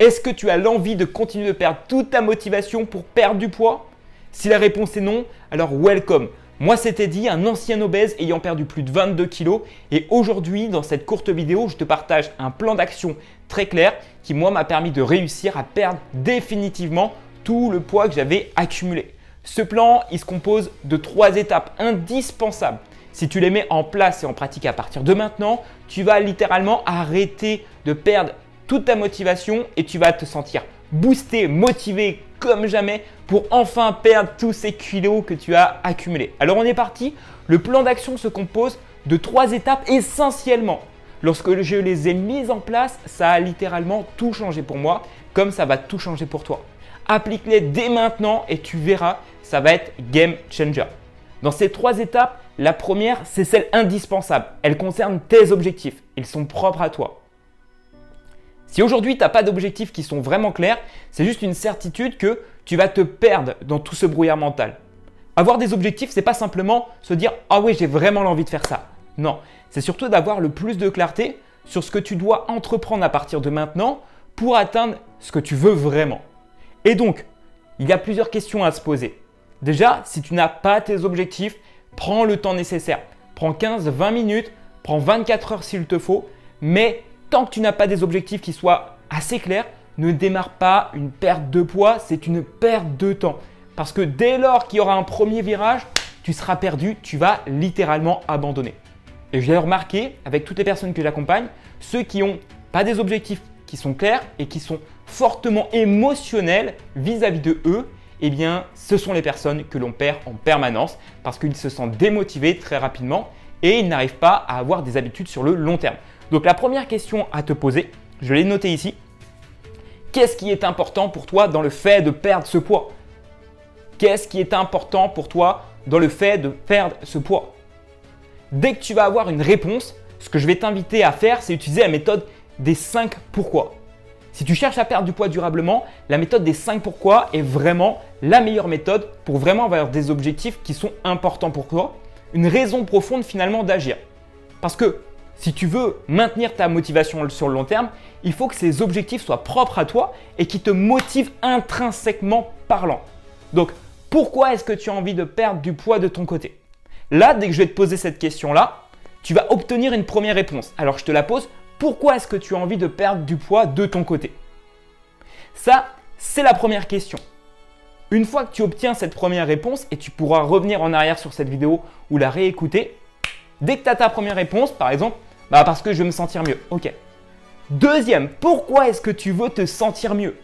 Est-ce que tu as l'envie de continuer de perdre toute ta motivation pour perdre du poids? Si la réponse est non, alors welcome. Moi, c'est Teddy, un ancien obèse ayant perdu plus de 22 kilos. Et aujourd'hui, dans cette courte vidéo, je te partage un plan d'action très clair qui, moi, m'a permis de réussir à perdre définitivement tout le poids que j'avais accumulé. Ce plan, il se compose de 3 étapes indispensables. Si tu les mets en place et en pratique à partir de maintenant, tu vas littéralement arrêter de perdre toute ta motivation et tu vas te sentir boosté, motivé comme jamais pour enfin perdre tous ces kilos que tu as accumulés. Alors on est parti. Le plan d'action se compose de 3 étapes essentiellement. Lorsque je les ai mises en place, ça a littéralement tout changé pour moi, comme ça va tout changer pour toi. Applique-les dès maintenant et tu verras, ça va être game changer. Dans ces 3 étapes, la première, c'est celle indispensable. Elle concerne tes objectifs. Ils sont propres à toi. Si aujourd'hui, tu n'as pas d'objectifs qui sont vraiment clairs, c'est juste une certitude que tu vas te perdre dans tout ce brouillard mental. Avoir des objectifs, ce n'est pas simplement se dire « Ah oui, j'ai vraiment l'envie de faire ça ». Non, c'est surtout d'avoir le plus de clarté sur ce que tu dois entreprendre à partir de maintenant pour atteindre ce que tu veux vraiment. Et donc, il y a plusieurs questions à se poser. Déjà, si tu n'as pas tes objectifs, prends le temps nécessaire. Prends 15-20 minutes, prends 24 heures s'il te faut, mais tant que tu n'as pas des objectifs qui soient assez clairs, ne démarre pas une perte de poids, c'est une perte de temps. Parce que dès lors qu'il y aura un premier virage, tu seras perdu, tu vas littéralement abandonner. Et j'ai remarqué avec toutes les personnes que j'accompagne, ceux qui n'ont pas des objectifs qui sont clairs et qui sont fortement émotionnels vis-à-vis de eux, eh bien, ce sont les personnes que l'on perd en permanence parce qu'ils se sentent démotivés très rapidement et ils n'arrivent pas à avoir des habitudes sur le long terme. Donc, la première question à te poser, je l'ai notée ici. Qu'est-ce qui est important pour toi dans le fait de perdre ce poids? Qu'est-ce qui est important pour toi dans le fait de perdre ce poids? Dès que tu vas avoir une réponse, ce que je vais t'inviter à faire, c'est utiliser la méthode des 5 pourquoi. Si tu cherches à perdre du poids durablement, la méthode des 5 pourquoi est vraiment la meilleure méthode pour vraiment avoir des objectifs qui sont importants pour toi, une raison profonde finalement d'agir. Parce que si tu veux maintenir ta motivation sur le long terme, il faut que ces objectifs soient propres à toi et qui te motivent intrinsèquement parlant. Donc, pourquoi est-ce que tu as envie de perdre du poids de ton côté? Là, dès que je vais te poser cette question-là, tu vas obtenir une première réponse. Alors, je te la pose. Pourquoi est-ce que tu as envie de perdre du poids de ton côté? Ça, c'est la première question. Une fois que tu obtiens cette première réponse, et tu pourras revenir en arrière sur cette vidéo ou la réécouter, dès que tu as ta première réponse, par exemple, parce que je veux me sentir mieux. Ok. Deuxième, pourquoi est-ce que tu veux te sentir mieux?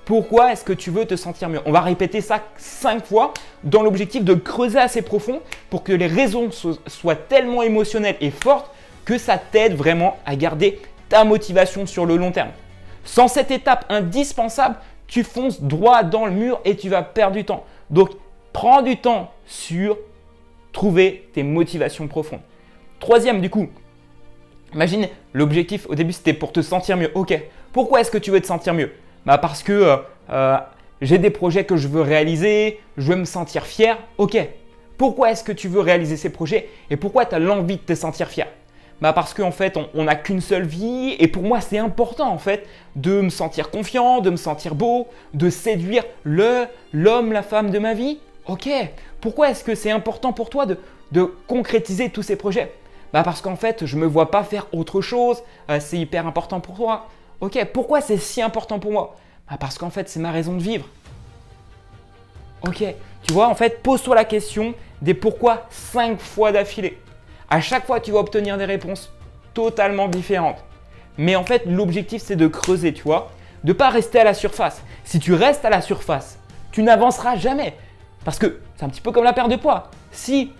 Pourquoi est-ce que tu veux te sentir mieux? On va répéter ça 5 fois dans l'objectif de creuser assez profond pour que les raisons soient tellement émotionnelles et fortes que ça t'aide vraiment à garder ta motivation sur le long terme. Sans cette étape indispensable, tu fonces droit dans le mur et tu vas perdre du temps. Donc, prends du temps sur trouver tes motivations profondes. Troisième, du coup, imagine l'objectif au début c'était pour te sentir mieux. Ok, pourquoi est-ce que tu veux te sentir mieux? Parce que j'ai des projets que je veux réaliser, je veux me sentir fier. Ok, pourquoi est-ce que tu veux réaliser ces projets et pourquoi tu as l'envie de te sentir fier? Parce qu'en fait, on n'a qu'une seule vie et pour moi, c'est important en fait de me sentir confiant, de me sentir beau, de séduire l'homme, la femme de ma vie. Ok, pourquoi est-ce que c'est important pour toi de concrétiser tous ces projets? Parce qu'en fait, je ne me vois pas faire autre chose, c'est hyper important pour toi. Ok, pourquoi c'est si important pour moi? Parce qu'en fait, c'est ma raison de vivre. Ok, tu vois, en fait, pose-toi la question des pourquoi 5 fois d'affilée. À chaque fois, tu vas obtenir des réponses totalement différentes. Mais en fait, l'objectif, c'est de creuser, tu vois, de ne pas rester à la surface. Si tu restes à la surface, tu n'avanceras jamais. Parce que c'est un petit peu comme la perte de poids. Si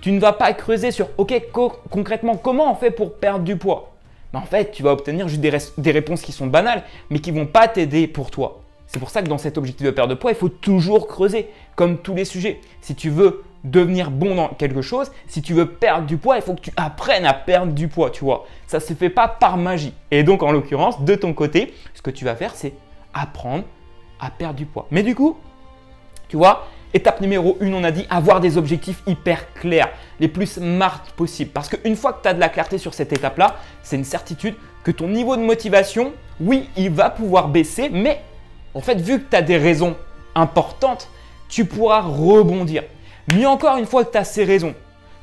tu ne vas pas creuser sur, ok, concrètement, comment on fait pour perdre du poids? En fait, tu vas obtenir juste des réponses qui sont banales, mais qui ne vont pas t'aider pour toi. C'est pour ça que dans cet objectif de perte de poids, il faut toujours creuser, comme tous les sujets. Si tu veux devenir bon dans quelque chose, si tu veux perdre du poids, il faut que tu apprennes à perdre du poids, tu vois. Ça ne se fait pas par magie. Et donc, en l'occurrence, de ton côté, ce que tu vas faire, c'est apprendre à perdre du poids. Mais du coup, tu vois, étape numéro 1, on a dit avoir des objectifs hyper clairs, les plus smart possibles. Parce qu'une fois que tu as de la clarté sur cette étape-là, c'est une certitude que ton niveau de motivation oui, il va pouvoir baisser, mais en fait, vu que tu as des raisons importantes, tu pourras rebondir. Mais encore une fois que tu as ces raisons,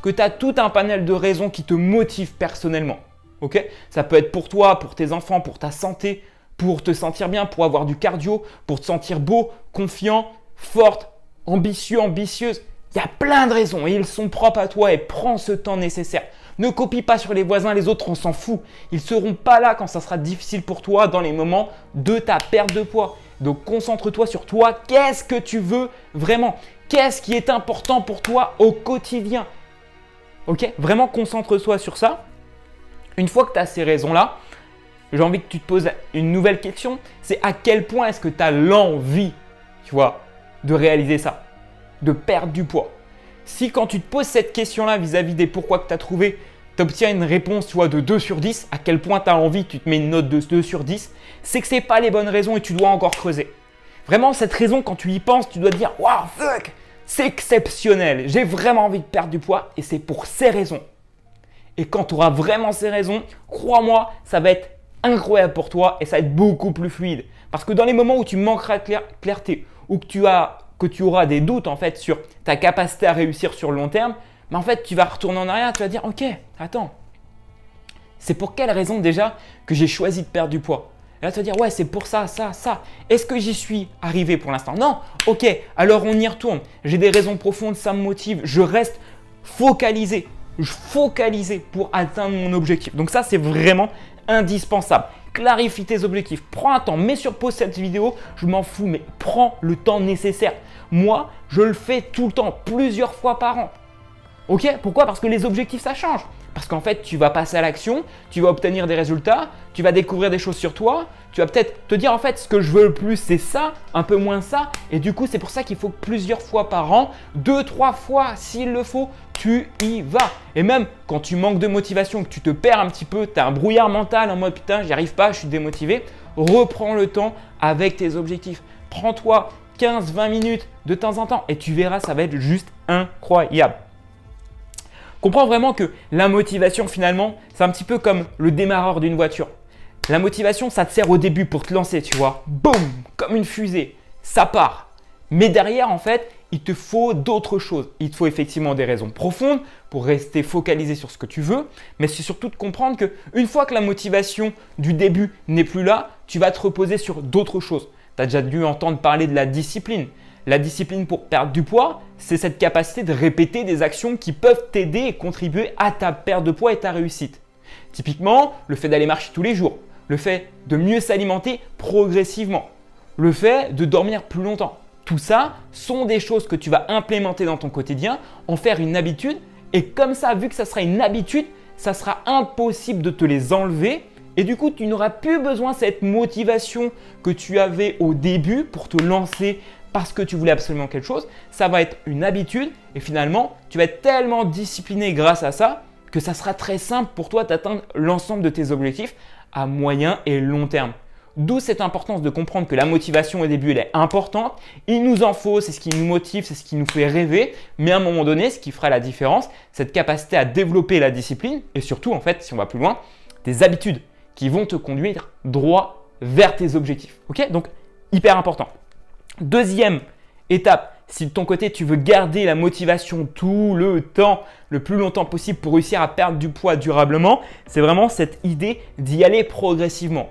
que tu as tout un panel de raisons qui te motivent personnellement. Ok? Ça peut être pour toi, pour tes enfants, pour ta santé, pour te sentir bien, pour avoir du cardio, pour te sentir beau, confiant, forte, ambitieux, ambitieuse. Il y a plein de raisons et ils sont propres à toi et prends ce temps nécessaire. Ne copie pas sur les voisins, les autres, on s'en fout. Ils ne seront pas là quand ça sera difficile pour toi dans les moments de ta perte de poids. Donc concentre-toi sur toi. Qu'est-ce que tu veux vraiment? Qu'est-ce qui est important pour toi au quotidien? Ok? Vraiment concentre-toi sur ça. Une fois que tu as ces raisons-là, j'ai envie que tu te poses une nouvelle question. C'est à quel point est-ce que tu as l'envie, tu vois, de réaliser ça, de perdre du poids? Si quand tu te poses cette question-là vis-à-vis des pourquoi que tu as trouvé, tu obtiens une réponse tu vois, de 2 sur 10, à quel point tu as envie, tu te mets une note de 2 sur 10, c'est que ce n'est pas les bonnes raisons et tu dois encore creuser. Vraiment, cette raison, quand tu y penses, tu dois te dire « Wow, fuck, c'est exceptionnel, j'ai vraiment envie de perdre du poids et c'est pour ces raisons. » Et quand tu auras vraiment ces raisons, crois-moi, ça va être incroyable pour toi et ça va être beaucoup plus fluide. Parce que dans les moments où tu manqueras de clarté ou que tu auras des doutes en fait sur ta capacité à réussir sur le long terme, mais en fait tu vas retourner en arrière, tu vas dire ok, attends, c'est pour quelle raison déjà que j'ai choisi de perdre du poids? Et là tu vas dire ouais c'est pour ça, ça, ça. Est-ce que j'y suis arrivé pour l'instant? Non, ok, alors on y retourne. J'ai des raisons profondes, ça me motive, je reste focalisé. Pour atteindre mon objectif. Donc ça, c'est vraiment indispensable. Clarifie tes objectifs. Prends un temps, mets sur pause cette vidéo. Je m'en fous, mais prends le temps nécessaire. Moi, je le fais tout le temps, plusieurs fois par an. Ok? Pourquoi? Parce que les objectifs, ça change. Parce qu'en fait, tu vas passer à l'action, tu vas obtenir des résultats, tu vas découvrir des choses sur toi, tu vas peut-être te dire en fait ce que je veux le plus c'est ça, un peu moins ça. Et du coup, c'est pour ça qu'il faut que plusieurs fois par an, 2-3 fois s'il le faut, tu y vas. Et même quand tu manques de motivation, que tu te perds un petit peu, tu as un brouillard mental en mode putain, j'y arrive pas, je suis démotivé, reprends le temps avec tes objectifs. Prends-toi 15-20 minutes de temps en temps et tu verras, ça va être juste incroyable. Comprends vraiment que la motivation finalement, c'est un petit peu comme le démarreur d'une voiture. La motivation, ça te sert au début pour te lancer, tu vois. Boum, comme une fusée, ça part. Mais derrière, en fait, il te faut d'autres choses. Il te faut effectivement des raisons profondes pour rester focalisé sur ce que tu veux. Mais c'est surtout de comprendre qu'une fois que la motivation du début n'est plus là, tu vas te reposer sur d'autres choses. Tu as déjà dû entendre parler de la discipline. La discipline pour perdre du poids, c'est cette capacité de répéter des actions qui peuvent t'aider et contribuer à ta perte de poids et ta réussite. Typiquement, le fait d'aller marcher tous les jours, le fait de mieux s'alimenter progressivement, le fait de dormir plus longtemps. Tout ça sont des choses que tu vas implémenter dans ton quotidien, en faire une habitude et comme ça, vu que ça sera une habitude, ça sera impossible de te les enlever et du coup, tu n'auras plus besoin de cette motivation que tu avais au début pour te lancer parce que tu voulais absolument quelque chose. Ça va être une habitude et finalement, tu vas être tellement discipliné grâce à ça que ça sera très simple pour toi d'atteindre l'ensemble de tes objectifs à moyen et long terme. D'où cette importance de comprendre que la motivation au début, elle est importante. Il nous en faut, c'est ce qui nous motive, c'est ce qui nous fait rêver. Mais à un moment donné, ce qui fera la différence, cette capacité à développer la discipline et surtout, en fait, si on va plus loin, des habitudes qui vont te conduire droit vers tes objectifs. Ok? Donc, hyper important. Deuxième étape, si de ton côté tu veux garder la motivation tout le temps, le plus longtemps possible pour réussir à perdre du poids durablement, c'est vraiment cette idée d'y aller progressivement.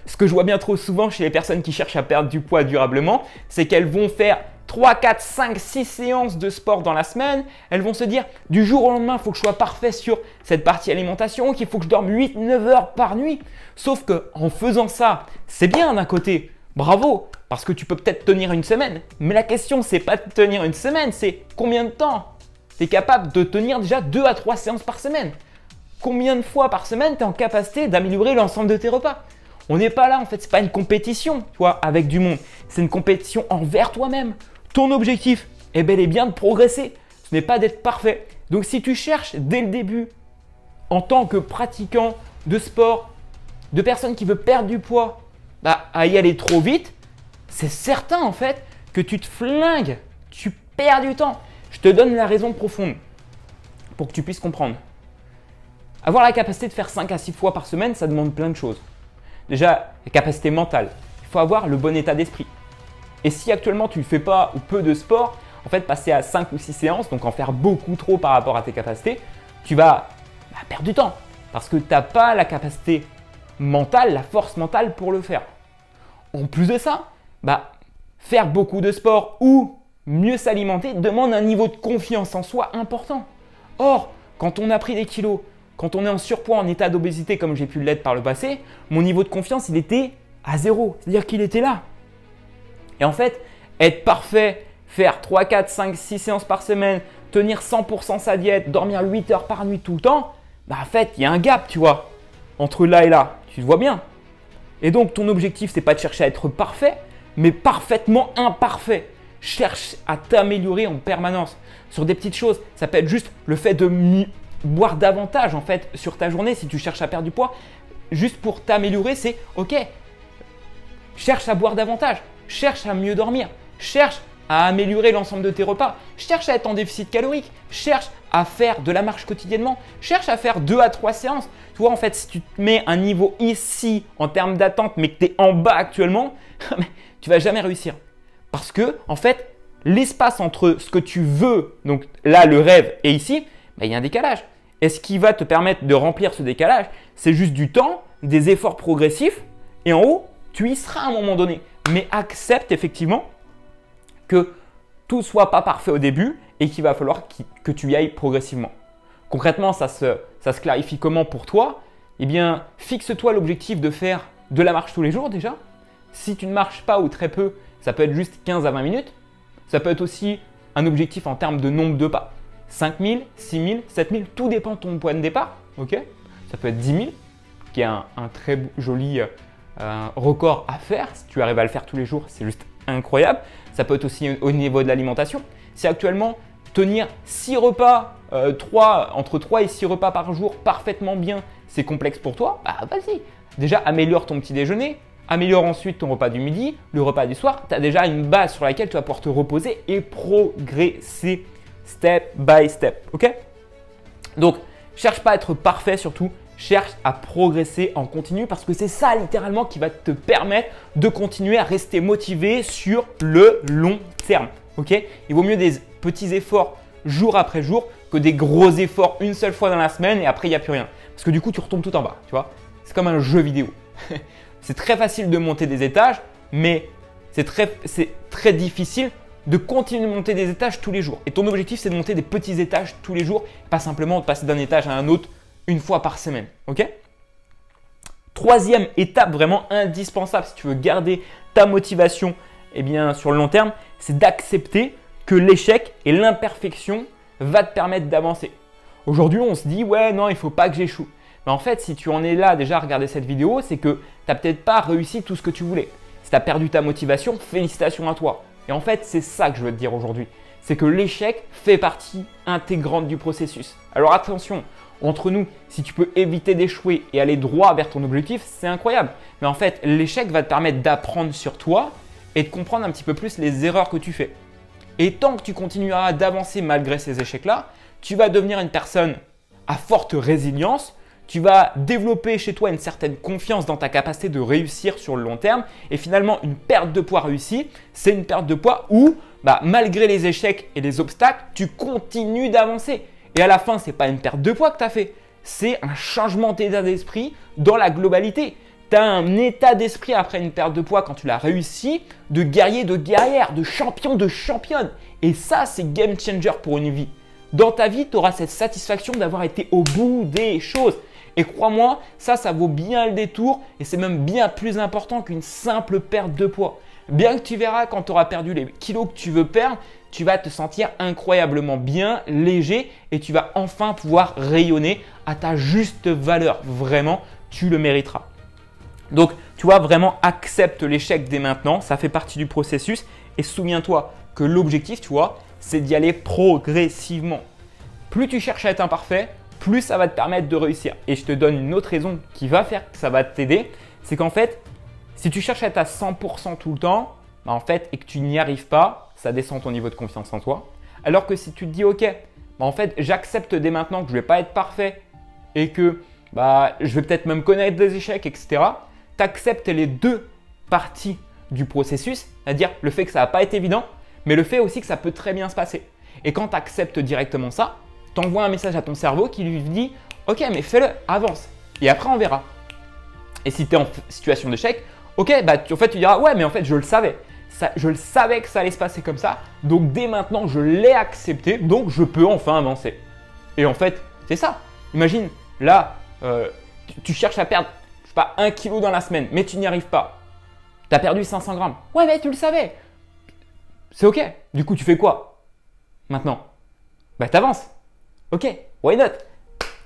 Ce que je vois bien trop souvent chez les personnes qui cherchent à perdre du poids durablement, c'est qu'elles vont faire 3, 4, 5, 6 séances de sport dans la semaine. Elles vont se dire du jour au lendemain, il faut que je sois parfait sur cette partie alimentation, qu'il faut que je dorme 8-9 heures par nuit. Sauf qu'en faisant ça, c'est bien d'un côté. Bravo, parce que tu peux peut-être tenir une semaine. Mais la question, c'est pas de tenir une semaine, c'est combien de temps tu es capable de tenir déjà 2 à 3 séances par semaine. Combien de fois par semaine tu es en capacité d'améliorer l'ensemble de tes repas. On n'est pas là, en fait, ce n'est pas une compétition, tu vois, avec du monde. C'est une compétition envers toi-même. Ton objectif est bel et bien de progresser. Ce n'est pas d'être parfait. Donc, si tu cherches dès le début, en tant que pratiquant de sport, de personne qui veut perdre du poids, à y aller trop vite, c'est certain en fait que tu te flingues, tu perds du temps. Je te donne la raison profonde pour que tu puisses comprendre. Avoir la capacité de faire 5 à 6 fois par semaine, ça demande plein de choses. déjà la capacité mentale. Il faut avoir le bon état d'esprit. Et si actuellement tu ne fais pas ou peu de sport, en fait, passer à 5 ou 6 séances, donc en faire beaucoup trop par rapport à tes capacités, tu vas perdre du temps parce que tu n'as pas la capacité mentale, la force mentale pour le faire. En plus de ça, faire beaucoup de sport ou mieux s'alimenter demande un niveau de confiance en soi important. Or, quand on a pris des kilos, quand on est en surpoids, en état d'obésité comme j'ai pu l'être par le passé, mon niveau de confiance, il était à 0. C'est-à-dire qu'il était là. Et en fait, être parfait, faire 3, 4, 5, 6 séances par semaine, tenir 100% sa diète, dormir 8 heures par nuit tout le temps, en fait, il y a un gap, tu vois, entre là et là. Tu le vois bien. Et donc, ton objectif, ce n'est pas de chercher à être parfait, mais parfaitement imparfait. Cherche à t'améliorer en permanence sur des petites choses. Ça peut être juste le fait de boire davantage en fait sur ta journée si tu cherches à perdre du poids. Juste pour t'améliorer, c'est OK. Cherche à boire davantage. Cherche à mieux dormir. Cherche à améliorer l'ensemble de tes repas. Cherche à être en déficit calorique. Cherche à faire de la marche quotidiennement. Cherche à faire 2 à 3 séances. Tu vois, en fait, si tu te mets un niveau ici en termes d'attente, mais que tu es en bas actuellement, tu vas jamais réussir. Parce que, en fait, l'espace entre ce que tu veux, donc là, le rêve, et ici, il y a un décalage. Et ce qui va te permettre de remplir ce décalage, c'est juste du temps, des efforts progressifs. Et en haut, tu y seras à un moment donné. Mais accepte effectivement que tout ne soit pas parfait au début et qu'il va falloir que tu y ailles progressivement. Concrètement, ça se clarifie comment pour toi? Eh bien, fixe-toi l'objectif de faire de la marche tous les jours déjà. Si tu ne marches pas ou très peu, ça peut être juste 15 à 20 minutes. Ça peut être aussi un objectif en termes de nombre de pas. 5 000, 6 000, 7 000, tout dépend de ton point de départ. Okay, ça peut être 10 000, qui est un très joli record à faire. Si tu arrives à le faire tous les jours, c'est juste incroyable. Ça peut être aussi au niveau de l'alimentation. Si actuellement, tenir 6 repas, entre 3 et 6 repas par jour parfaitement bien, c'est complexe pour toi, vas-y. Déjà, améliore ton petit déjeuner. Améliore ensuite ton repas du midi, le repas du soir. Tu as déjà une base sur laquelle tu vas pouvoir te reposer et progresser step by step. Ok? Donc, cherche pas à être parfait surtout. Cherche à progresser en continu parce que c'est ça littéralement qui va te permettre de continuer à rester motivé sur le long terme. Ok? Il vaut mieux des petits efforts jour après jour que des gros efforts une seule fois dans la semaine et après il n'y a plus rien. Parce que du coup, tu retombes tout en bas. Tu vois? C'est comme un jeu vidéo. C'est très facile de monter des étages, mais c'est très difficile de continuer de monter des étages tous les jours. Et ton objectif, c'est de monter des petits étages tous les jours, pas simplement de passer d'un étage à un autre une fois par semaine. Ok? Troisième étape vraiment indispensable si tu veux garder ta motivation sur le long terme, c'est d'accepter que l'échec et l'imperfection va te permettre d'avancer. Aujourd'hui, on se dit « ouais, non, il ne faut pas que j'échoue ». Mais en fait, si tu en es là déjà à regarder cette vidéo, c'est que tu n'as peut-être pas réussi tout ce que tu voulais. Si tu as perdu ta motivation, félicitations à toi. Et en fait, c'est ça que je veux te dire aujourd'hui. C'est que l'échec fait partie intégrante du processus. Alors attention, entre nous, si tu peux éviter d'échouer et aller droit vers ton objectif, c'est incroyable. Mais en fait, l'échec va te permettre d'apprendre sur toi et de comprendre un petit peu plus les erreurs que tu fais. Et tant que tu continueras d'avancer malgré ces échecs-là, tu vas devenir une personne à forte résilience. Tu vas développer chez toi une certaine confiance dans ta capacité de réussir sur le long terme. Et finalement, une perte de poids réussie, c'est une perte de poids où, malgré les échecs et les obstacles, tu continues d'avancer. Et à la fin, ce n'est pas une perte de poids que tu as fait, c'est un changement d'état d'esprit dans la globalité. Tu as un état d'esprit après une perte de poids quand tu l'as réussi, de guerrier, de guerrière, de champion, de championne. Et ça, c'est game changer pour une vie. Dans ta vie, tu auras cette satisfaction d'avoir été au bout des choses. Et crois-moi, ça vaut bien le détour et c'est même bien plus important qu'une simple perte de poids. Bien que tu verras quand tu auras perdu les kilos que tu veux perdre, tu vas te sentir incroyablement bien, léger et tu vas enfin pouvoir rayonner à ta juste valeur. Vraiment, tu le mériteras. Donc, tu vois, vraiment accepte l'échec dès maintenant. Ça fait partie du processus et souviens-toi que l'objectif, tu vois, c'est d'y aller progressivement. Plus tu cherches à être imparfait, plus ça va te permettre de réussir. Et je te donne une autre raison qui va faire que ça va t'aider, c'est qu'en fait, si tu cherches à être à 100% tout le temps, et que tu n'y arrives pas, ça descend ton niveau de confiance en toi. Alors que si tu te dis, ok, j'accepte dès maintenant que je ne vais pas être parfait et que je vais peut-être même connaître des échecs, etc. tu acceptes les deux parties du processus, c'est-à-dire le fait que ça n'a pas été évident, mais le fait aussi que ça peut très bien se passer. Et quand tu acceptes directement ça, tu envoies un message à ton cerveau qui lui dit « Ok, mais fais-le, avance. Et après, on verra. » Et si tu es en situation d'échec, ok, en fait, tu diras « Ouais, mais en fait, je le savais. Je le savais que ça allait se passer comme ça. Donc, dès maintenant, je l'ai accepté. Donc, je peux enfin avancer. » Et en fait, c'est ça. Imagine, là, tu cherches à perdre, je sais pas, 1 kg dans la semaine, mais tu n'y arrives pas. Tu as perdu 500 grammes. Ouais, mais tu le savais. C'est ok. Du coup, tu fais quoi maintenant? Tu avances. Ok, why not?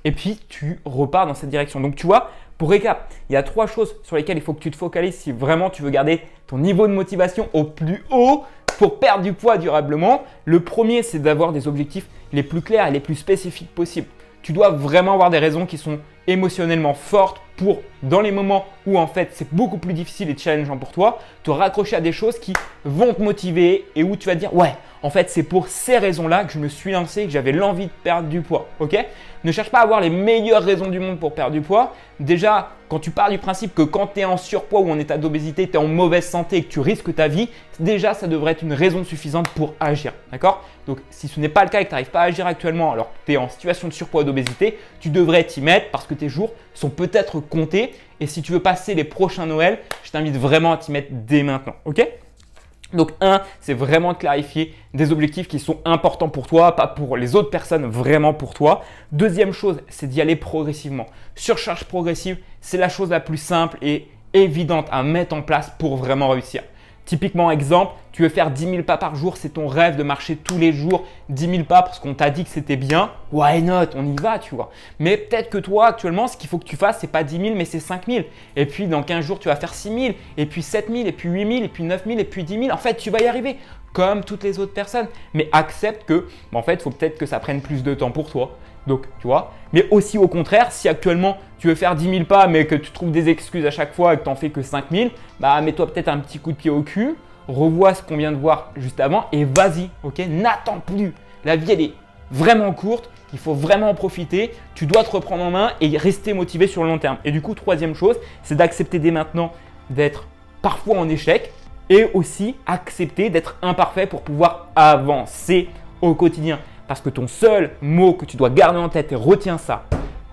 Et puis, tu repars dans cette direction. Donc, tu vois, pour récap, il y a 3 choses sur lesquelles il faut que tu te focalises si vraiment tu veux garder ton niveau de motivation au plus haut pour perdre du poids durablement. Le premier, c'est d'avoir des objectifs les plus clairs et les plus spécifiques possibles. Tu dois vraiment avoir des raisons qui sont émotionnellement fortes pour, dans les moments où en fait c'est beaucoup plus difficile et challengeant pour toi, te raccrocher à des choses qui vont te motiver et où tu vas te dire ouais, en fait c'est pour ces raisons-là que je me suis lancé et que j'avais l'envie de perdre du poids. Ok? Ne cherche pas à avoir les meilleures raisons du monde pour perdre du poids. Déjà, quand tu pars du principe que quand tu es en surpoids ou en état d'obésité, tu es en mauvaise santé et que tu risques ta vie, déjà ça devrait être une raison suffisante pour agir. D'accord? Donc si ce n'est pas le cas et que tu n'arrives pas à agir actuellement alors que tu es en situation de surpoids ou d'obésité, tu devrais t'y mettre parce que tes jours sont peut-être comptés. Et si tu veux passer les prochains Noël, je t'invite vraiment à t'y mettre dès maintenant. Ok? Donc, c'est vraiment de clarifier des objectifs qui sont importants pour toi, pas pour les autres personnes, vraiment pour toi. Deuxième chose, c'est d'y aller progressivement. Surcharge progressive, c'est la chose la plus simple et évidente à mettre en place pour vraiment réussir. Typiquement, exemple, tu veux faire 10 000 pas par jour, c'est ton rêve de marcher tous les jours 10 000 pas parce qu'on t'a dit que c'était bien. Why not? On y va, tu vois. Mais peut-être que toi, actuellement, ce qu'il faut que tu fasses, c'est pas 10 000, mais c'est 5 000. Et puis, dans 15 jours, tu vas faire 6 000, et puis 7 000, et puis 8 000, et puis 9 000, et puis 10 000. En fait, tu vas y arriver comme toutes les autres personnes. Mais accepte que, en fait, il faut peut-être que ça prenne plus de temps pour toi. Donc, tu vois. Mais aussi au contraire, si actuellement tu veux faire 10 000 pas, mais que tu trouves des excuses à chaque fois et que tu n'en fais que 5 000, mets-toi peut-être un petit coup de pied au cul, revois ce qu'on vient de voir juste avant et vas-y, ok? N'attends plus. La vie, elle est vraiment courte, il faut vraiment en profiter. Tu dois te reprendre en main et rester motivé sur le long terme. Et du coup, troisième chose, c'est d'accepter dès maintenant d'être parfois en échec et aussi accepter d'être imparfait pour pouvoir avancer au quotidien. Parce que ton seul mot que tu dois garder en tête et retiens ça,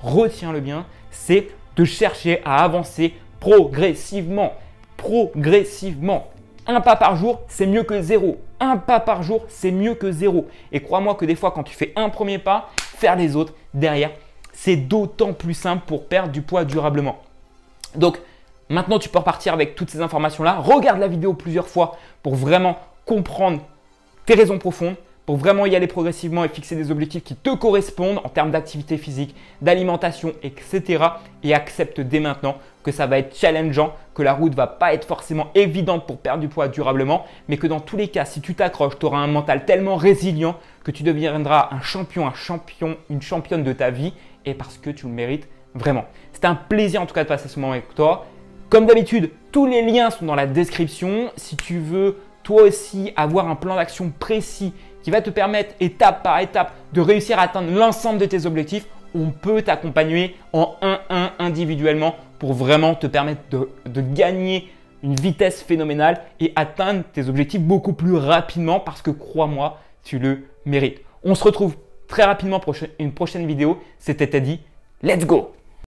retiens-le bien, c'est de chercher à avancer progressivement. Progressivement. 1 pas par jour, c'est mieux que 0. 1 pas par jour, c'est mieux que 0. Et crois-moi que des fois, quand tu fais un premier pas, faire les autres derrière, c'est d'autant plus simple pour perdre du poids durablement. Donc, maintenant, tu peux repartir avec toutes ces informations-là. Regarde la vidéo plusieurs fois pour vraiment comprendre tes raisons profondes, pour vraiment y aller progressivement et fixer des objectifs qui te correspondent en termes d'activité physique, d'alimentation, etc. Et accepte dès maintenant que ça va être challengeant, que la route ne va pas être forcément évidente pour perdre du poids durablement, mais que dans tous les cas, si tu t'accroches, tu auras un mental tellement résilient que tu deviendras un champion, une championne de ta vie et parce que tu le mérites vraiment. C'était un plaisir en tout cas de passer ce moment avec toi. Comme d'habitude, tous les liens sont dans la description. Si tu veux toi aussi avoir un plan d'action précis qui va te permettre étape par étape de réussir à atteindre l'ensemble de tes objectifs, on peut t'accompagner en 1-1 individuellement pour vraiment te permettre de gagner une vitesse phénoménale et atteindre tes objectifs beaucoup plus rapidement parce que crois-moi, tu le mérites. On se retrouve très rapidement pour une prochaine vidéo. C'était Teddy. Let's go!